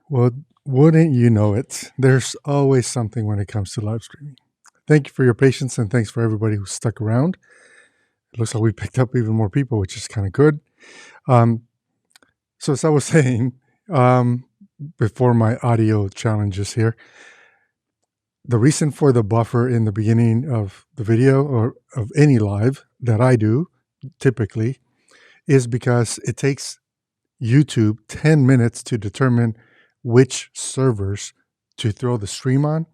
Well, wouldn't you know it? There's always something when it comes to live streaming. Thank you for your patience and thanks for everybody who stuck around. It looks like we picked up even more people, which is kind of good. Um, so, as I was saying um, before my audio challenges here, the reason for the buffer in the beginning of the video or of any live that I do typically is because it takes YouTube 10 minutes to determine which servers to throw the stream on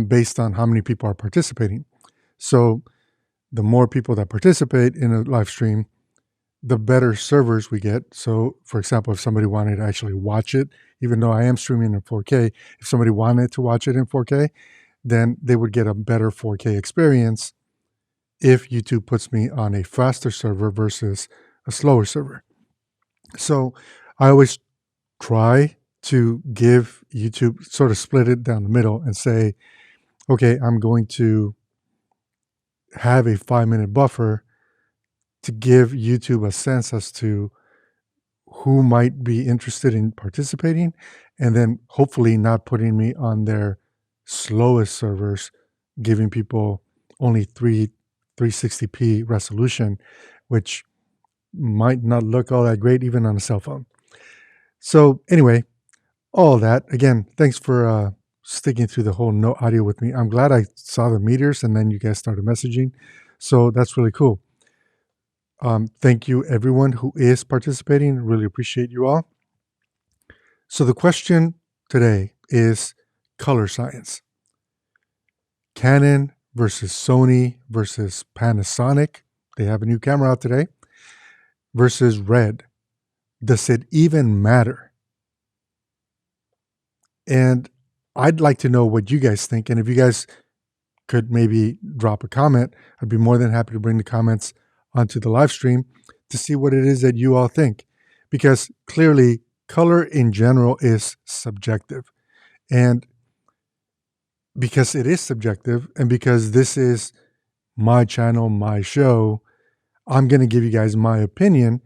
based on how many people are participating. So the more people that participate in a live stream, the better servers we get. So, for example, if somebody wanted to actually watch it, even though I am streaming in 4K, if somebody wanted to watch it in 4K, then they would get a better 4K experience if YouTube puts me on a faster server versus a slower server. So I always try to give YouTube, sort of split it down the middle and say, okay, I'm going to have a 5-minute buffer to give YouTube a sense as to who might be interested in participating, and then hopefully not putting me on their slowest servers, giving people only 360p resolution, which might not look all that great even on a cell phone. So anyway, all that again, thanks for sticking through the whole no audio with me. I'm glad I saw the meters and then you guys started messaging, so that's really cool. Thank you everyone who is participating. Really appreciate you all. So the question today is color science. Canon versus Sony versus Panasonic. They have a new camera out today. Versus red. Does it even matter? And I'd like to know what you guys think. And if you guys could maybe drop a comment, I'd be more than happy to bring the comments onto the live stream to see what it is that you all think. Because clearly, color in general is subjective. And because it is subjective, and because this is my channel, my show, I'm going to give you guys my opinion.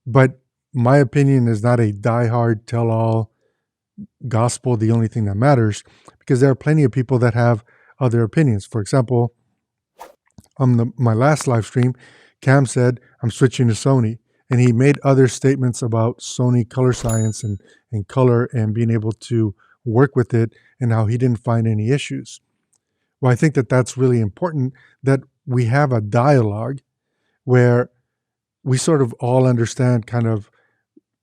But my opinion is not a diehard tell all gospel, the only thing that matters, because there are plenty of people that have other opinions. For example, on my last live stream, Cam said, I'm switching to Sony. And he made other statements about Sony color science and color and being able to work with it and how he didn't find any issues. Well, I think that that's really important that we have a dialogue where we sort of all understand kind of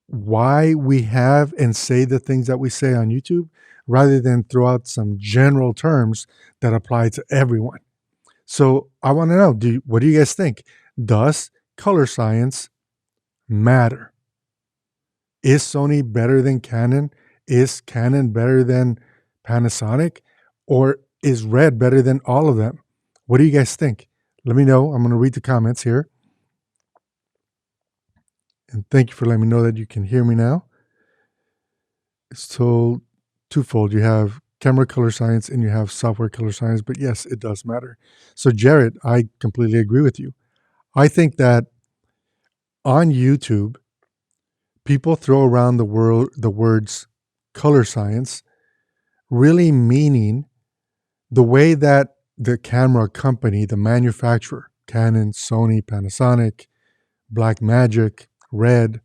why we have and say the things that we say on YouTube rather than throw out some general terms that apply to everyone. So I want to know, what do you guys think? Does color science matter? Is Sony better than Canon? Is Canon better than Panasonic? Or is red better than all of them? What do you guys think? Let me know. I'm going to read the comments here. And thank you for letting me know that you can hear me now. It's told twofold. You have camera color science and you have software color science, but yes, it does matter. So Jared, I completely agree with you. I think that on YouTube, people throw around the words color science, really meaning the way that the camera company, the manufacturer, Canon, Sony, Panasonic, Blackmagic, Red,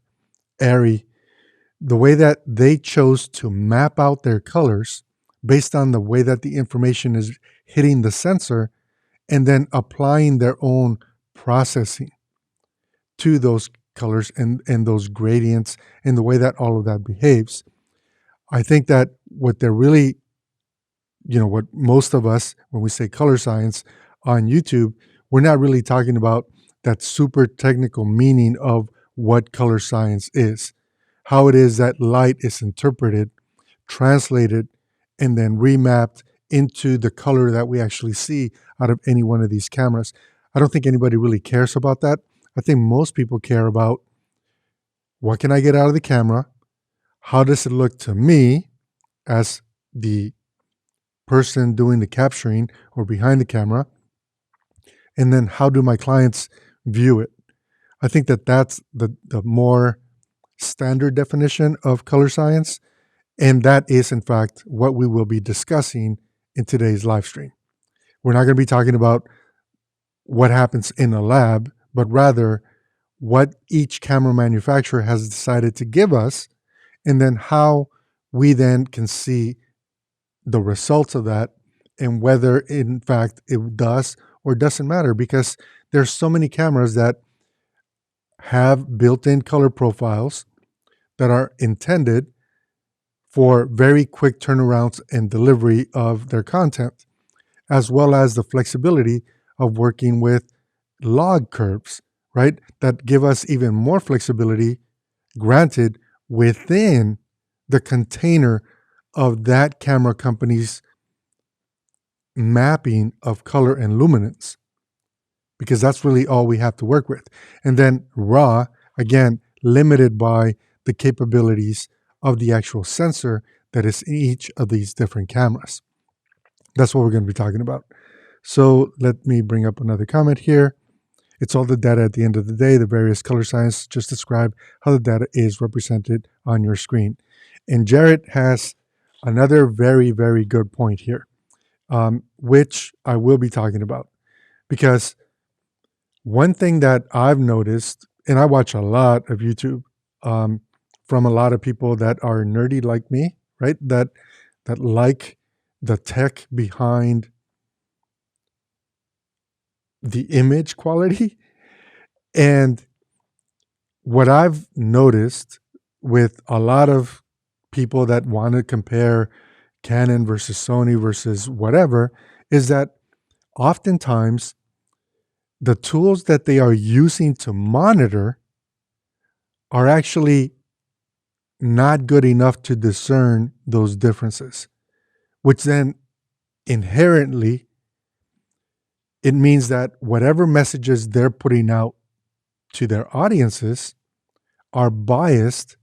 ARRI, the way that they chose to map out their colors based on the way that the information is hitting the sensor and then applying their own processing to those colors and those gradients and the way that all of that behaves. I think that what they're really, what most of us, when we say color science on YouTube, we're not really talking about that super technical meaning of what color science is, how it is that light is interpreted, translated, and then remapped into the color that we actually see out of any one of these cameras. I don't think anybody really cares about that. I think most people care about what can I get out of the camera? How does it look to me as the person doing the capturing or behind the camera? And then how do my clients view it? I think that that's the more standard definition of color science. And that is, in fact, what we will be discussing in today's live stream. We're not going to be talking about what happens in a lab, but rather what each camera manufacturer has decided to give us, and then how we then can see the results of that and whether, in fact, it does or doesn't matter, because there's so many cameras that have built-in color profiles that are intended for very quick turnarounds and delivery of their content, as well as the flexibility of working with log curves, right? That give us even more flexibility, granted, within the container of that camera company's mapping of color and luminance, because that's really all we have to work with. And then raw, again, limited by the capabilities of the actual sensor that is in each of these different cameras. That's what we're going to be talking about. So let me bring up another comment here. It's all the data at the end of the day. The various color science just describe how the data is represented on your screen. And Jared has another very, very good point here, which I will be talking about. Because one thing that I've noticed, and I watch a lot of YouTube from a lot of people that are nerdy like me, right? That like the tech behind the image quality. And what I've noticed with a lot of people that want to compare Canon versus Sony versus whatever is that oftentimes the tools that they are using to monitor are actually not good enough to discern those differences, which then inherently it means that whatever messages they're putting out to their audiences are biased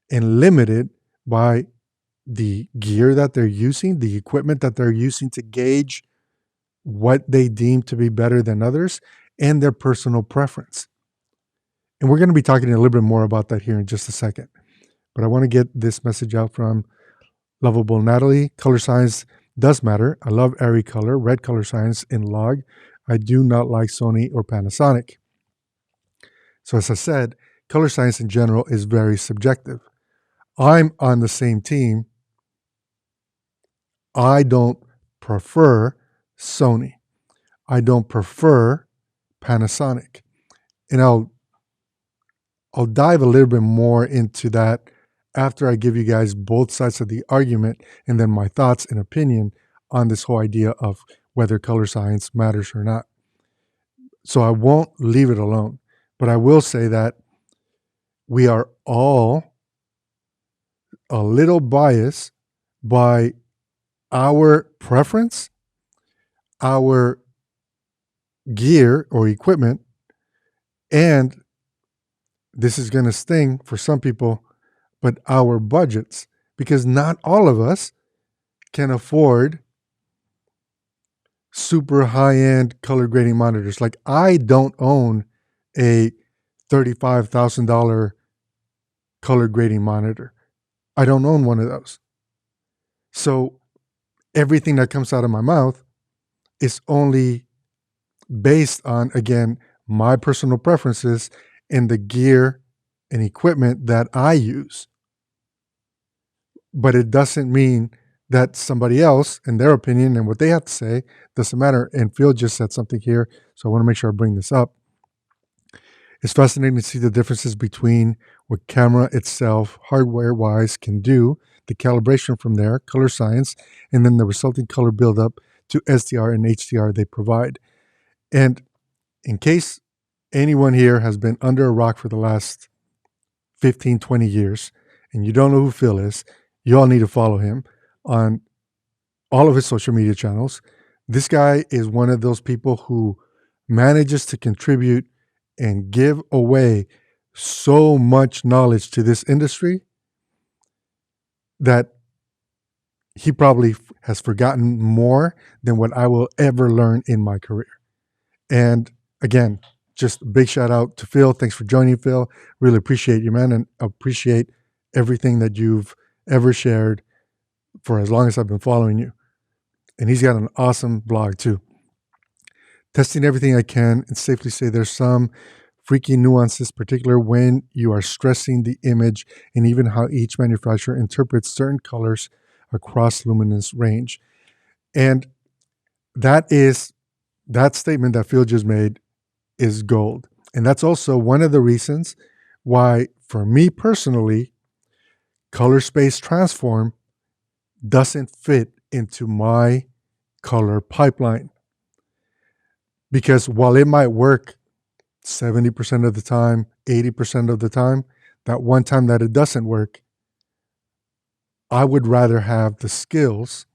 and limited by the gear that they're using, the equipment that they're using to gauge what they deem to be better than others, and their personal preference. And we're going to be talking a little bit more about that here in just a second. But I want to get this message out from Lovable Natalie. Color science does matter. I love ARRI color, red color science in log. I do not like Sony or Panasonic. So as I said, color science in general is very subjective. I'm on the same team. I don't prefer Sony. I don't prefer Panasonic. And I'll dive a little bit more into that after I give you guys both sides of the argument and then my thoughts and opinion on this whole idea of whether color science matters or not. So I won't leave it alone, but I will say that we are all a little biased by our preference, our gear or equipment, and this is going to sting for some people, but our budgets, because not all of us can afford super high-end color grading monitors. Like I don't own a $35,000 color grading monitor. I don't own one of those. So everything that comes out of my mouth is only based on, again, my personal preferences and the gear and equipment that I use. But it doesn't mean that somebody else, in their opinion and what they have to say, doesn't matter. And Phil just said something here, so I want to make sure I bring this up. It's fascinating to see the differences between what camera itself, hardware-wise, can do, the calibration from there, color science, and then the resulting color buildup to SDR and HDR they provide. And in case anyone here has been under a rock for the last 15, 20 years, and you don't know who Phil is, you all need to follow him on all of his social media channels. This guy is one of those people who manages to contribute and give away so much knowledge to this industry that he probably has forgotten more than what I will ever learn in my career. And again, just a big shout out to Phil. Thanks for joining, Phil. Really appreciate you, man, and appreciate everything that you've ever shared for as long as I've been following you. And he's got an awesome blog too. Testing everything I can and safely say there's some freaky nuances, particularly when you are stressing the image and even how each manufacturer interprets certain colors across luminance range. And that statement that Phil just made is gold. And that's also one of the reasons why, for me personally, color space transform doesn't fit into my color pipeline. Because while it might work 70% of the time, 80% of the time, that one time that it doesn't work, I would rather have the skills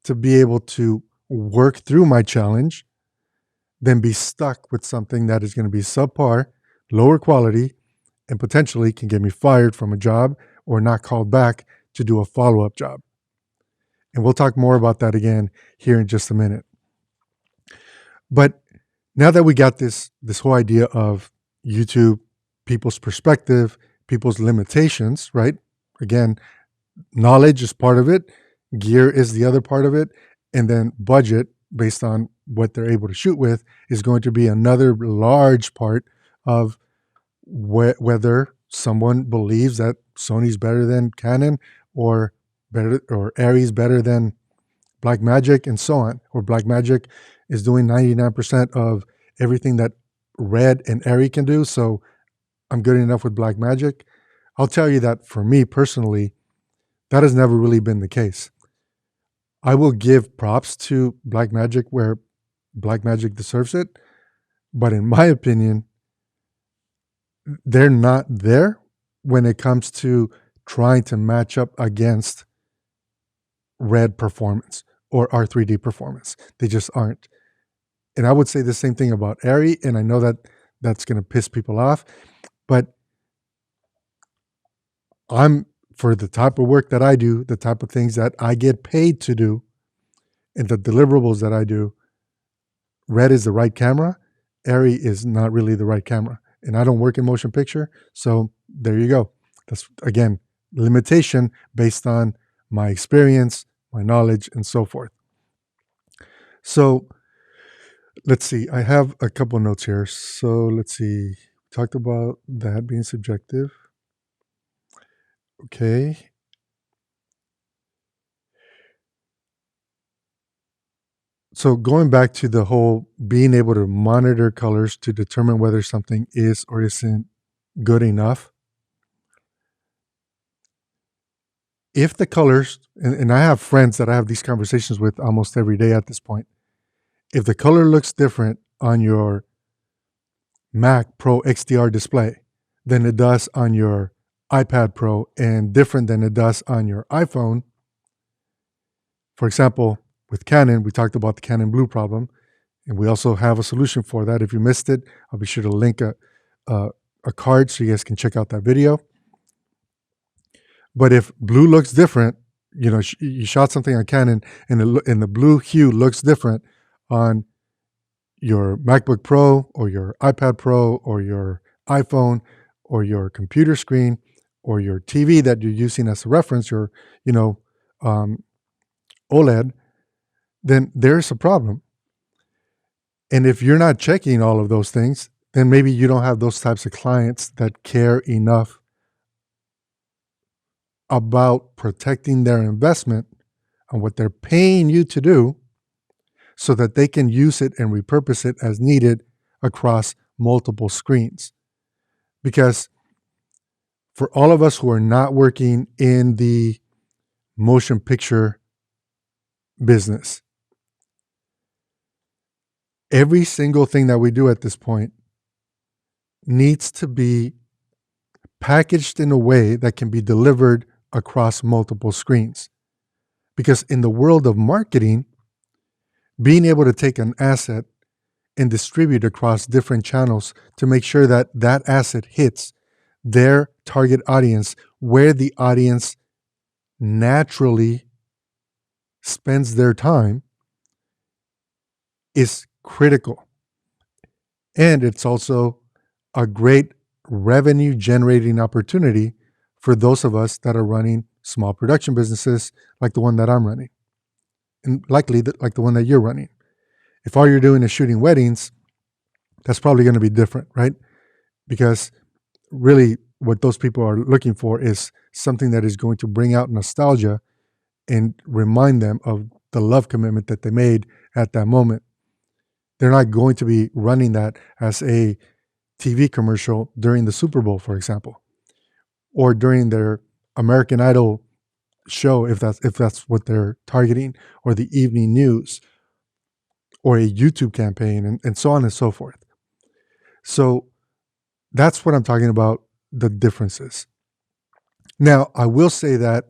to be able to work through my challenge than be stuck with something that is going to be subpar, lower quality, and potentially can get me fired from a job or not called back to do a follow-up job. And we'll talk more about that again here in just a minute. But now that we got this whole idea of YouTube, people's perspective, people's limitations, right? Again, knowledge is part of it, gear is the other part of it, and then budget, based on what they're able to shoot with, is going to be another large part of whether someone believes that Sony's better than Canon or ARRI's better than Blackmagic and so on, or Blackmagic is doing 99% of everything that Red and ARRI can do, so I'm good enough with Blackmagic. I'll tell you that for me personally, that has never really been the case. I will give props to Blackmagic where Blackmagic deserves it, but in my opinion, they're not there when it comes to trying to match up against Red performance or R3D performance. They just aren't. And I would say the same thing about ARRI, and I know that that's going to piss people off, but for the type of work that I do, the type of things that I get paid to do, and the deliverables that I do, Red is the right camera. ARRI is not really the right camera. And I don't work in motion picture, so there you go. That's, again, limitation based on my experience, my knowledge, and so forth. So let's see. I have a couple notes here. So let's see. We talked about that being subjective. Okay. So going back to the whole being able to monitor colors to determine whether something is or isn't good enough. If the colors, and I have friends that I have these conversations with almost every day at this point, if the color looks different on your Mac Pro XDR display than it does on your iPad Pro and different than it does on your iPhone, for example, with Canon, we talked about the Canon Blue problem, and we also have a solution for that. If you missed it, I'll be sure to link a card so you guys can check out that video. But if blue looks different, you shot something on Canon and the blue hue looks different on your MacBook Pro or your iPad Pro or your iPhone or your computer screen or your TV that you're using as a reference, your OLED, then there's a problem. And if you're not checking all of those things, then maybe you don't have those types of clients that care enough about protecting their investment on what they're paying you to do so that they can use it and repurpose it as needed across multiple screens. Because for all of us who are not working in the motion picture business, every single thing that we do at this point needs to be packaged in a way that can be delivered across multiple screens. Because in the world of marketing, being able to take an asset and distribute across different channels to make sure that that asset hits their target audience where the audience naturally spends their time is critical. And it's also a great revenue generating opportunity for those of us that are running small production businesses like the one that I'm running, and likely like the one that you're running. If all you're doing is shooting weddings, that's probably going to be different, right? Because really, what those people are looking for is something that is going to bring out nostalgia and remind them of the love commitment that they made at that moment. They're not going to be running that as a TV commercial during the Super Bowl, for example, or during their American Idol show, if that's what they're targeting, or the evening news, or a YouTube campaign, and so on and so forth. So that's what I'm talking about, the differences. Now, I will say that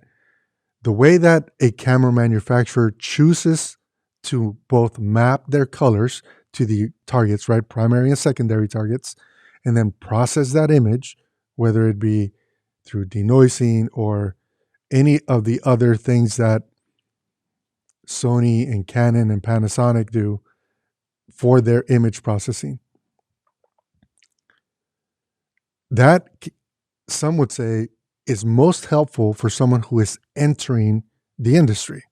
the way that a camera manufacturer chooses to both map their colors to the targets, right, primary and secondary targets, and then process that image, whether it be through denoising or any of the other things that Sony and Canon and Panasonic do for their image processing. That, some would say, is most helpful for someone who is entering the industry.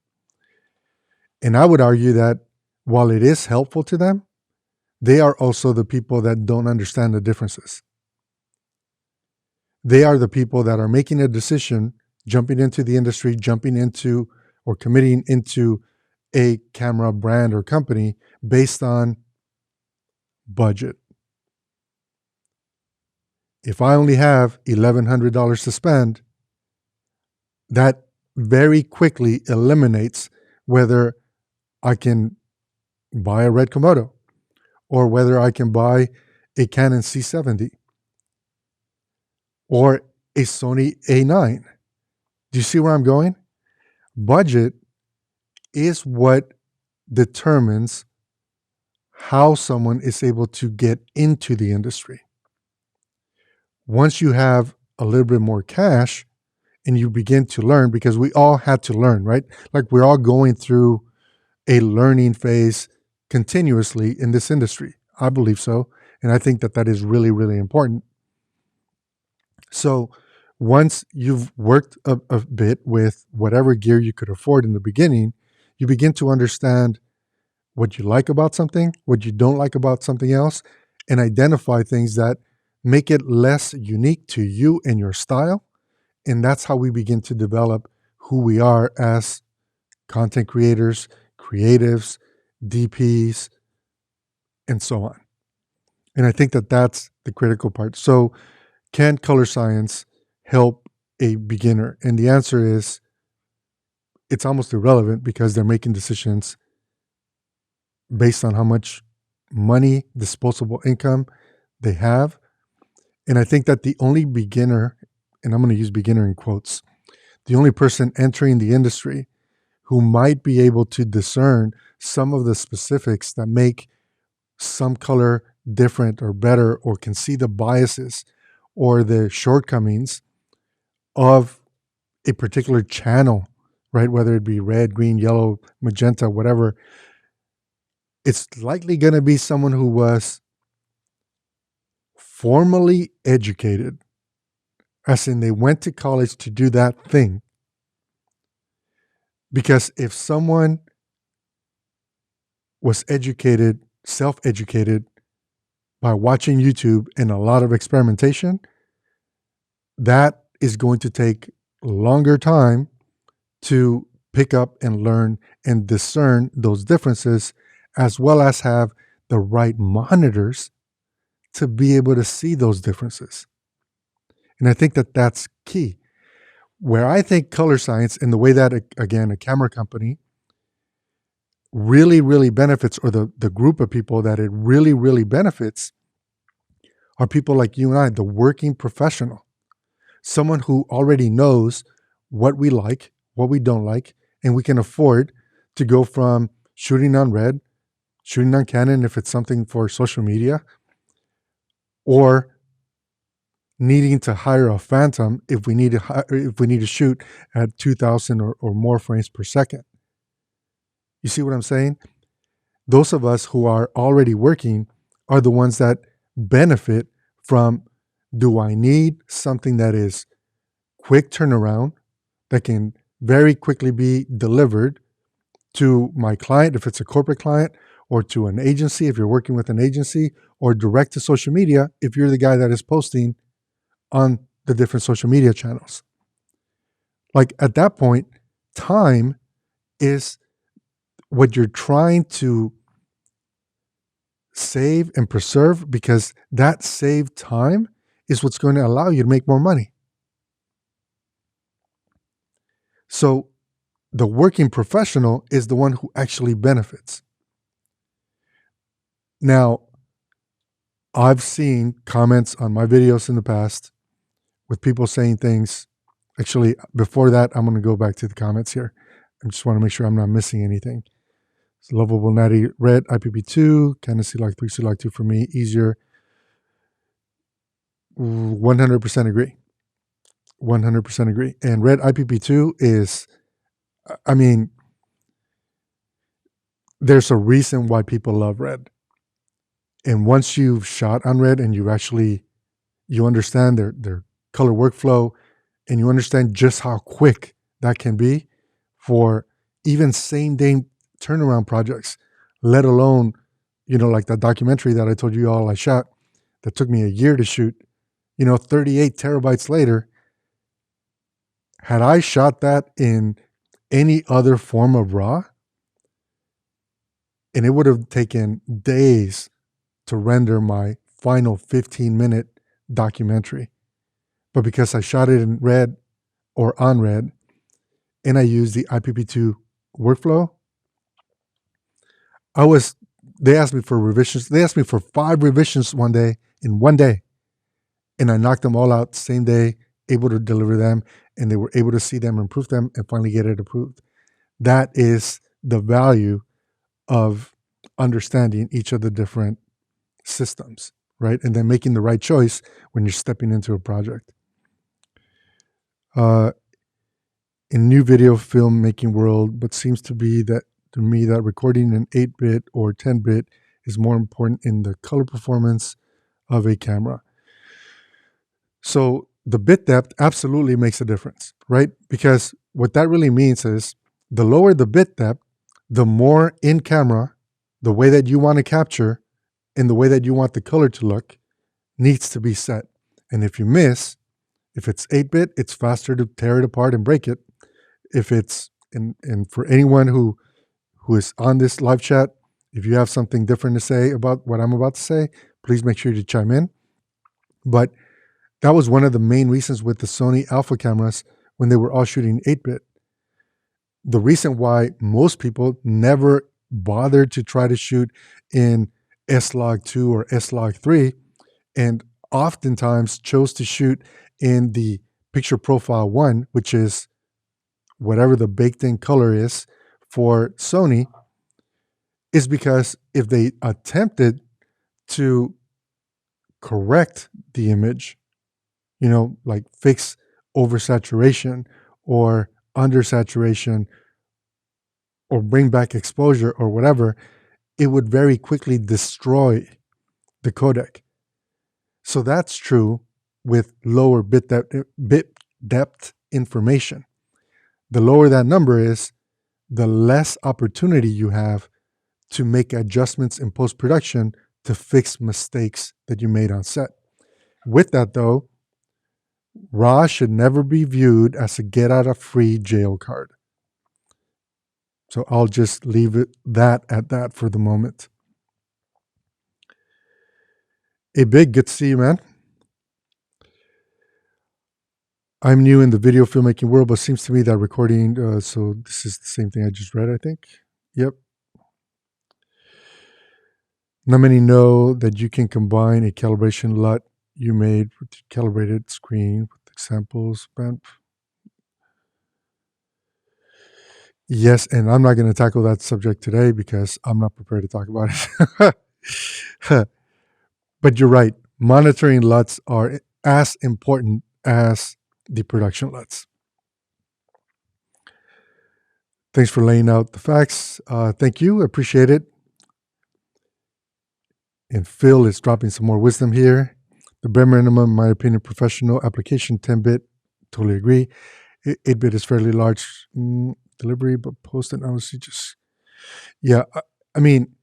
And I would argue that while it is helpful to them, they are also the people that don't understand the differences. They are the people that are making a decision, jumping into the industry, jumping into or committing into a camera brand or company based on budget. If I only have $1,100 to spend, that very quickly eliminates whether I can buy a red Komodo or whether I can buy a Canon C70 or a Sony A9. Do you see where I'm going? Budget is what determines how someone is able to get into the industry. Once you have a little bit more cash and you begin to learn, because we all had to learn, right? Like we're all going through a learning phase continuously in this industry. I believe so. And I think that that is really, really important. So once you've worked a bit with whatever gear you could afford in the beginning, you begin to understand what you like about something, what you don't like about something else, and identify things that make it less unique to you and your style. And that's how we begin to develop who we are as content creators, creatives, DPs, and so on. And I think that that's the critical part. So, can color science help a beginner? And the answer is it's almost irrelevant because they're making decisions based on how much money, disposable income they have. And I think that the only beginner, and I'm going to use beginner in quotes, the only person entering the industry who might be able to discern some of the specifics that make some color different or better, or can see the biases or the shortcomings of a particular channel, right? Whether it be red, green, yellow, magenta, whatever, it's likely going to be someone who was formally educated, as in they went to college to do that thing. Because if someone was educated, self-educated by watching YouTube and a lot of experimentation, that is going to take longer time to pick up and learn and discern those differences, as well as have the right monitors to be able to see those differences. And I think that that's key. Where I think color science, and the way that, again, a camera company really, really benefits, or the group of people that it really, really benefits, are people like you and I, the working professional, someone who already knows what we like, what we don't like, and we can afford to go from shooting on red, shooting on Canon if it's something for social media, or needing to hire a Phantom if we need to shoot at 2,000 or more frames per second. You see what I'm saying? Those of us who are already working are the ones that benefit from, do I need something that is quick turnaround, that can very quickly be delivered to my client if it's a corporate client, or to an agency if you're working with an agency, or direct to social media if you're the guy that is posting on the different social media channels. Like at that point, time is what you're trying to save and preserve, because that saved time is what's going to allow you to make more money. So the working professional is the one who actually benefits. Now, I've seen comments on my videos in the past with people saying things. Actually, before that, I'm going to go back to the comments here. I just want to make sure I'm not missing anything. It's Lovable Natty Red IPP2, Canon C-Log 3, C-Log 2 for me, easier. 100% agree. 100% agree. And Red IPP2 is, I mean, there's a reason why people love Red. And once you've shot on Red and you understand their color workflow, and you understand just how quick that can be for even same day turnaround projects, let alone, like that documentary that I told you all I shot that took me a year to shoot, 38 terabytes later. Had I shot that in any other form of RAW, and it would have taken days to render my final 15-minute documentary. But because I shot it in Red or on Red, and I used the IPP2 workflow, they asked me for revisions. They asked me for 5 revisions one day, and I knocked them all out same day, able to deliver them, and they were able to see them, improve them, and finally get it approved. That is the value of understanding each of the different systems, right? And then making the right choice when you're stepping into a project. In new video filmmaking world, but seems to be that to me that recording in 8-bit or 10-bit is more important in the color performance of a camera. So the bit depth absolutely makes a difference, right? Because what that really means is the lower the bit depth, the more in camera, the way that you want to capture and the way that you want the color to look needs to be set. And if you miss, if it's 8-bit, it's faster to tear it apart and break it. If it's, and for anyone who is on this live chat, if you have something different to say about what I'm about to say, please make sure to chime in. But that was one of the main reasons with the Sony Alpha cameras when they were all shooting 8-bit. The reason why most people never bothered to try to shoot in S-Log 2 or S-Log 3, and oftentimes chose to shoot in the picture profile 1, which is whatever the baked in color is for Sony, is because if they attempted to correct the image, like fix oversaturation or undersaturation or bring back exposure or whatever, it would very quickly destroy the codec. So that's true with lower bit depth information. The lower that number is, the less opportunity you have to make adjustments in post-production to fix mistakes that you made on set. With that though, RAW should never be viewed as a get-out-of-free jail card. So I'll just leave it at that for the moment. Hey, Big, good to see you, man. I'm new in the video filmmaking world, but it seems to me that recording, so this is the same thing I just read, I think. Yep. Not many know that you can combine a calibration LUT you made with the calibrated screen with examples. Yes, and I'm not going to tackle that subject today because I'm not prepared to talk about it. But you're right. Monitoring LUTs are as important as the production LUTs. Thanks for laying out the facts. Thank you. Appreciate it. And Phil is dropping some more wisdom here. The bare minimum, in my opinion, professional application 10-bit. Totally agree. 8-bit is fairly large delivery, but post and honestly just, yeah. I mean,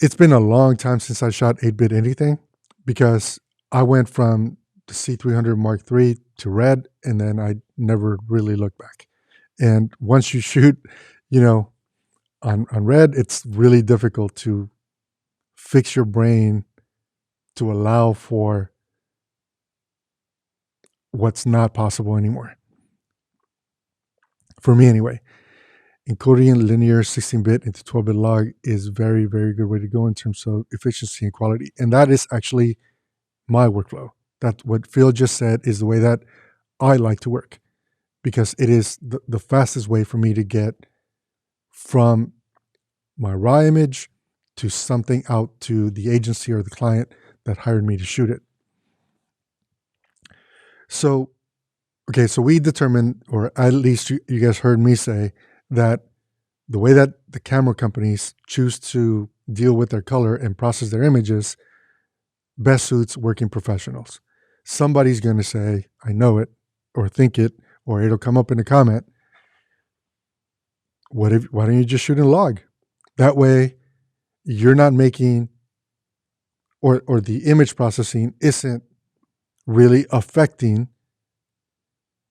it's been a long time since I shot 8-bit anything because I went from the C300 Mark III to Red, and then I never really looked back. And once you shoot, you know, on Red, it's really difficult to fix your brain to allow for what's not possible anymore. For me, anyway. Encoding linear 16-bit into 12-bit log is very, very good way to go in terms of efficiency and quality. And that is actually my workflow. That what Phil just said is the way that I like to work because it is the fastest way for me to get from my raw image to something out to the agency or the client that hired me to shoot it. So, okay, so we determined, or at least you guys heard me say, that the way that the camera companies choose to deal with their color and process their images best suits working professionals. Somebody's going to say, I know it, or think it, or it'll come up in a comment. Why don't you just shoot in log? That way, you're not making, or the image processing isn't really affecting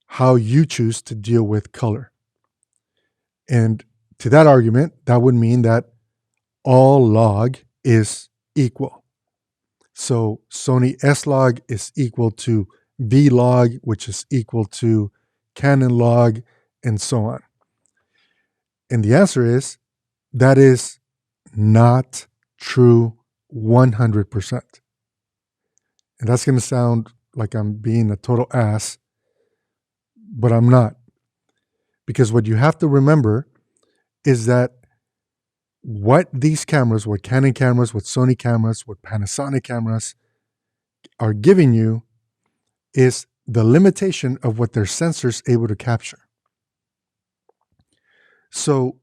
how you choose to deal with color. And to that argument, that would mean that all log is equal. So Sony S-Log is equal to V-Log, which is equal to Canon log, and so on. And the answer is, that is not true 100%. And that's going to sound like I'm being a total ass, but I'm not. Because what you have to remember is that what these cameras, what Canon cameras, what Sony cameras, what Panasonic cameras are giving you is the limitation of what their sensors able to capture. So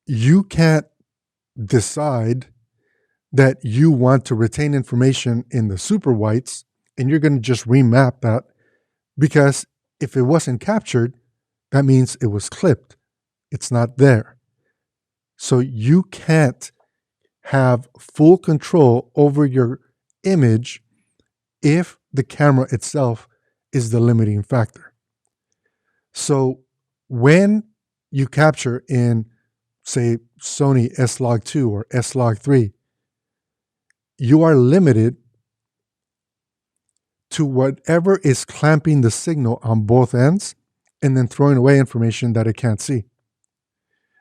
you can't decide that you want to retain information in the super whites and you're going to just remap that, because if it wasn't captured, that means it was clipped. It's not there. So you can't have full control over your image if the camera itself is the limiting factor. So when you capture in, say, Sony S-Log 2 or S-Log 3, you are limited to whatever is clamping the signal on both ends and then throwing away information that it can't see.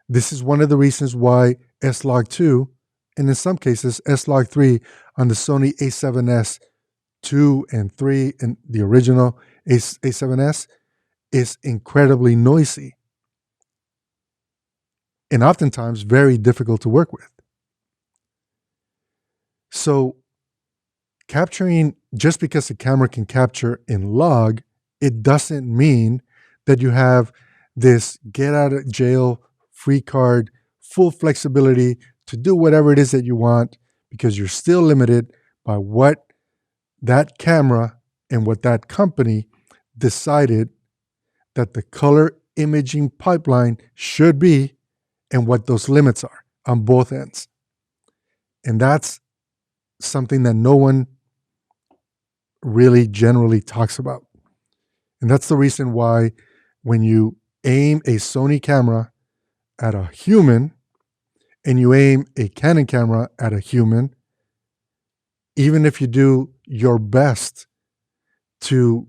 This is one of the reasons why S-Log 2, and in some cases S-Log 3 on the Sony A7S 2 and 3 and the original A7S is incredibly noisy and oftentimes very difficult to work with. So capturing, just because the camera can capture in log, it doesn't mean that you have this get out of jail free card, full flexibility to do whatever it is that you want, because you're still limited by what that camera and what that company decided that the color imaging pipeline should be and what those limits are on both ends. And that's something that no one really generally talks about. And that's the reason why when you aim a Sony camera at a human and you aim a Canon camera at a human, even if you do your best to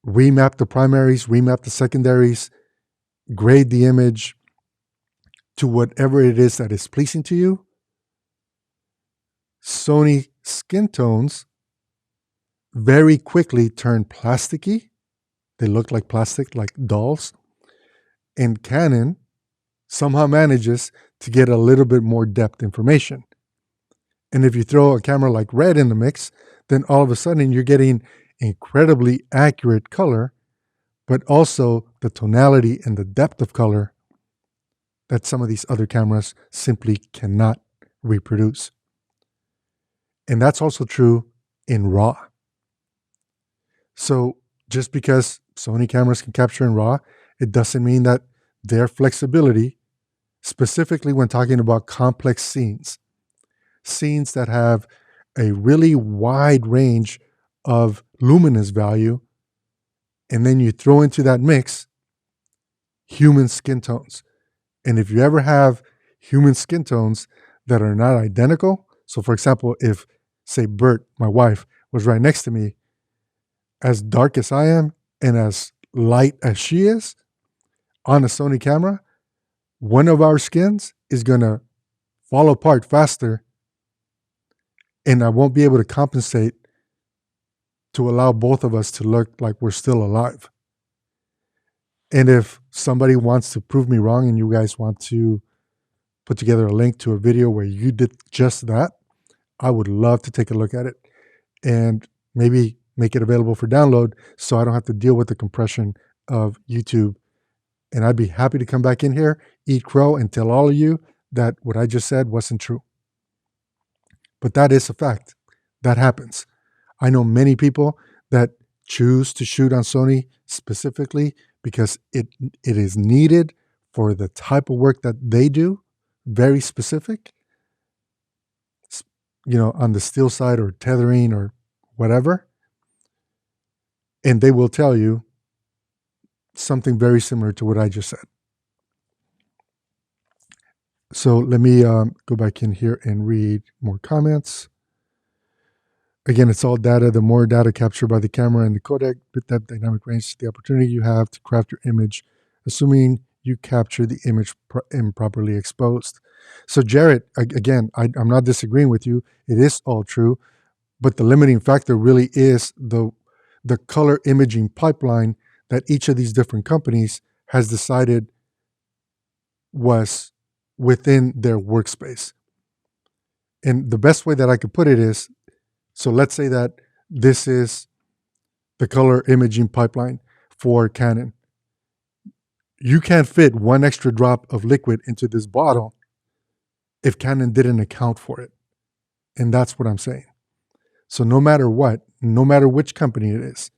remap the primaries, remap the secondaries, grade the image to whatever it is that is pleasing to you, Sony skin tones very quickly turn plasticky. They look like plastic, like dolls. And Canon somehow manages to get a little bit more depth information. And if you throw a camera like Red in the mix, then all of a sudden you're getting incredibly accurate color, but also the tonality and the depth of color that some of these other cameras simply cannot reproduce. And that's also true in RAW. So just because Sony cameras can capture in RAW, it doesn't mean that their flexibility, specifically when talking about complex scenes that have a really wide range of luminance value, and then you throw into that mix human skin tones. And if you ever have human skin tones that are not identical, so for example, if, say, Bert, my wife, was right next to me, as dark as I am and as light as she is on a Sony camera, one of our skins is going to fall apart faster, and I won't be able to compensate to allow both of us to look like we're still alive. And if somebody wants to prove me wrong and you guys want to put together a link to a video where you did just that, I would love to take a look at it and maybe make it available for download so I don't have to deal with the compression of YouTube. And I'd be happy to come back in here, eat crow, and tell all of you that what I just said wasn't true. But that is a fact. That happens. I know many people that choose to shoot on Sony specifically because it is needed for the type of work that they do, very specific, on the still side or tethering or whatever. And they will tell you something very similar to what I just said. So let me go back in here and read more comments. Again, it's all data. The more data captured by the camera and the codec, with that dynamic range, the opportunity you have to craft your image, assuming you capture the image improperly exposed. So Jared, again, I'm not disagreeing with you. It is all true, but the limiting factor really is the color imaging pipeline that each of these different companies has decided was within their workspace. And the best way that I could put it is, so let's say that this is the color imaging pipeline for Canon. You can't fit one extra drop of liquid into this bottle if Canon didn't account for it. And that's what I'm saying. So no matter what, no matter which company it is,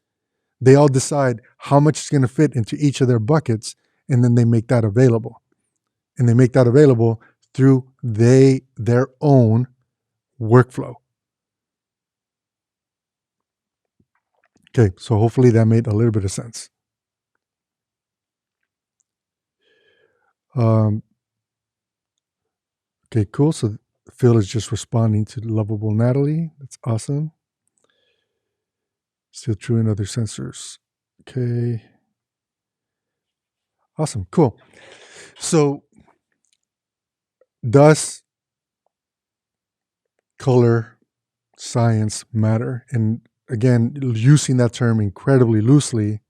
they all decide how much is going to fit into each of their buckets, and then they make that available. And they make that available through their own workflow. Okay, so hopefully that made a little bit of sense. Okay, cool. So Phil is just responding to lovable Natalie. That's awesome. Still true in other sensors. Okay. Awesome. Cool. So does color science matter? And again, using that term incredibly loosely,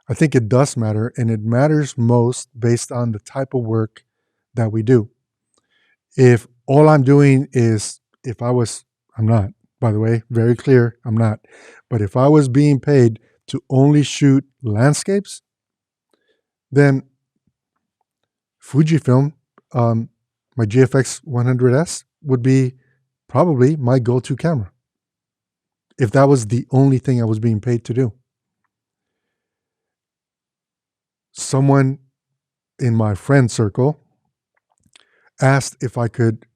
I think it does matter, and it matters most based on the type of work that we do. If all I'm doing is, I'm not, by the way, very clear, I'm not, but if I was being paid to only shoot landscapes, then Fujifilm, my GFX 100S would be probably my go-to camera if that was the only thing I was being paid to do. Someone in my friend circle asked if I could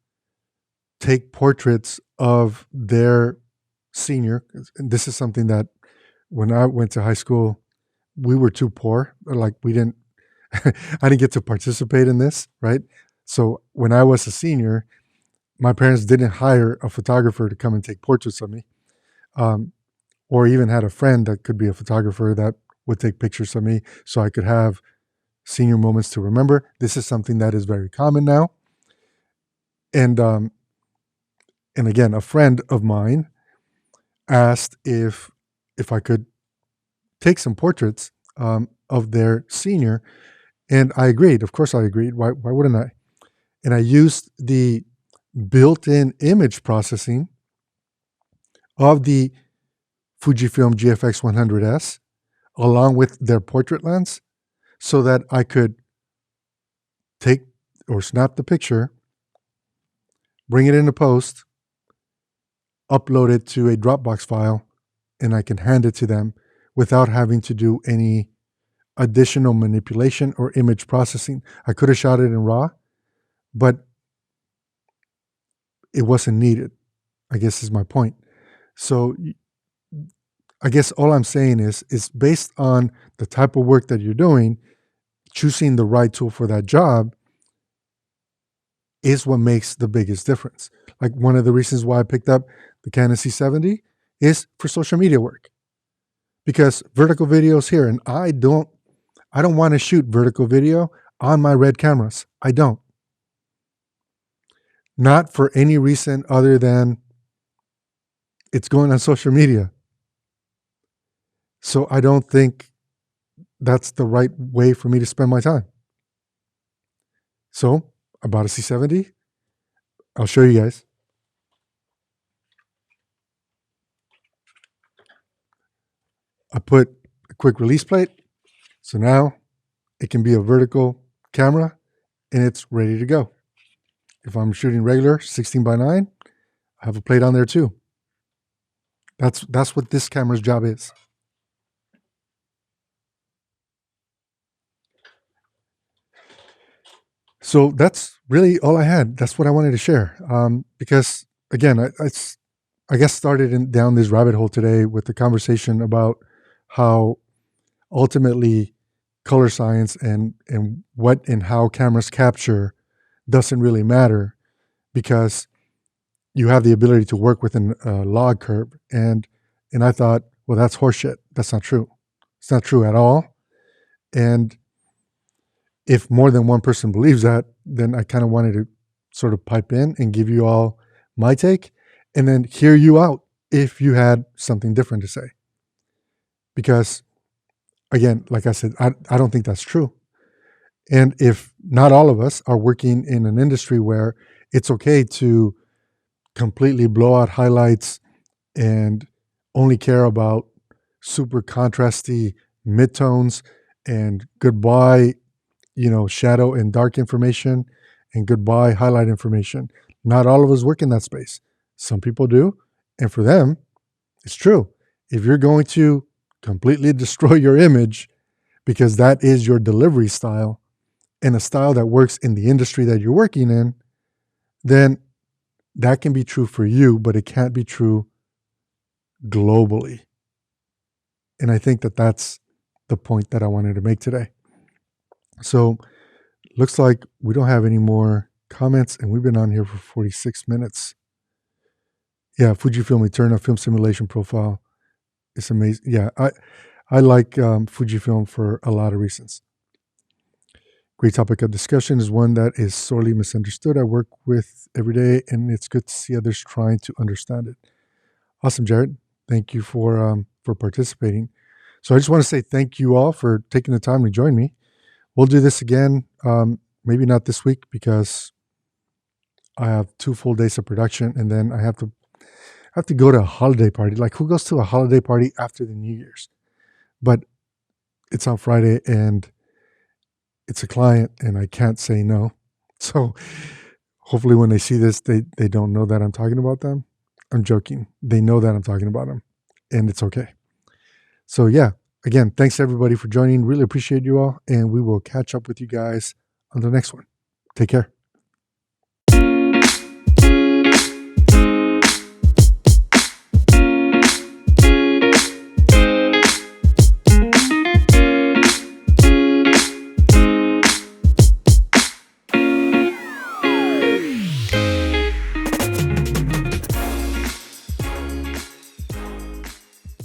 take portraits of their senior. And this is something that when I went to high school, we were too poor. Like I didn't get to participate in this, right? So when I was a senior, my parents didn't hire a photographer to come and take portraits of me, or even had a friend that could be a photographer that would take pictures of me so I could have senior moments to remember. This is something that is very common now. And again, a friend of mine asked if I could take some portraits of their senior, and I agreed. Of course I agreed. Why wouldn't I? And I used the built-in image processing of the Fujifilm GFX 100S along with their portrait lens so that I could take or snap the picture, bring it into post, upload it to a Dropbox file, and I can hand it to them without having to do any additional manipulation or image processing. I could have shot it in RAW, but it wasn't needed, I guess is my point. So I guess all I'm saying is based on the type of work that you're doing, choosing the right tool for that job is what makes the biggest difference. Like one of the reasons why I picked up the Canon C70 is for social media work, because vertical videos here, and I don't want to shoot vertical video on my Red cameras. I don't. Not for any reason other than it's going on social media. So I don't think that's the right way for me to spend my time. So I bought a C70. I'll show you guys. I put a quick release plate. So now it can be a vertical camera and it's ready to go. If I'm shooting regular 16:9, I have a plate on there too. That's what this camera's job is. So that's really all I had. That's what I wanted to share. Because again, I guess started down this rabbit hole today with the conversation about how ultimately color science and what and how cameras capture doesn't really matter, because you have the ability to work within a log curve. And I thought, well, that's horseshit. That's not true. It's not true at all. And if more than one person believes that, then I kind of wanted to sort of pipe in and give you all my take and then hear you out if you had something different to say. Because again, like I said, I don't think that's true. And if not all of us are working in an industry where it's okay to completely blow out highlights and only care about super contrasty midtones and goodbye, shadow and dark information and goodbye highlight information. Not all of us work in that space. Some people do. And for them, it's true. If you're going to completely destroy your image because that is your delivery style and a style that works in the industry that you're working in, then that can be true for you, but it can't be true globally. And I think that that's the point that I wanted to make today. So looks like we don't have any more comments, and we've been on here for 46 minutes. Yeah, Fujifilm Eterna film simulation profile. It's amazing. Yeah, I like Fujifilm for a lot of reasons. Great topic of discussion is one that is sorely misunderstood. I work with every day, and it's good to see others trying to understand it. Awesome, Jared. Thank you for participating. So I just want to say thank you all for taking the time to join me. We'll do this again, maybe not this week because I have 2 full days of production, and then I have to go to a holiday party. Like, who goes to a holiday party after the New Year's? But it's on Friday, and it's a client, and I can't say no. So hopefully when they see this, they don't know that I'm talking about them. I'm joking. They know that I'm talking about them, and it's okay. So yeah, again, thanks everybody for joining. Really appreciate you all, and we will catch up with you guys on the next one. Take care.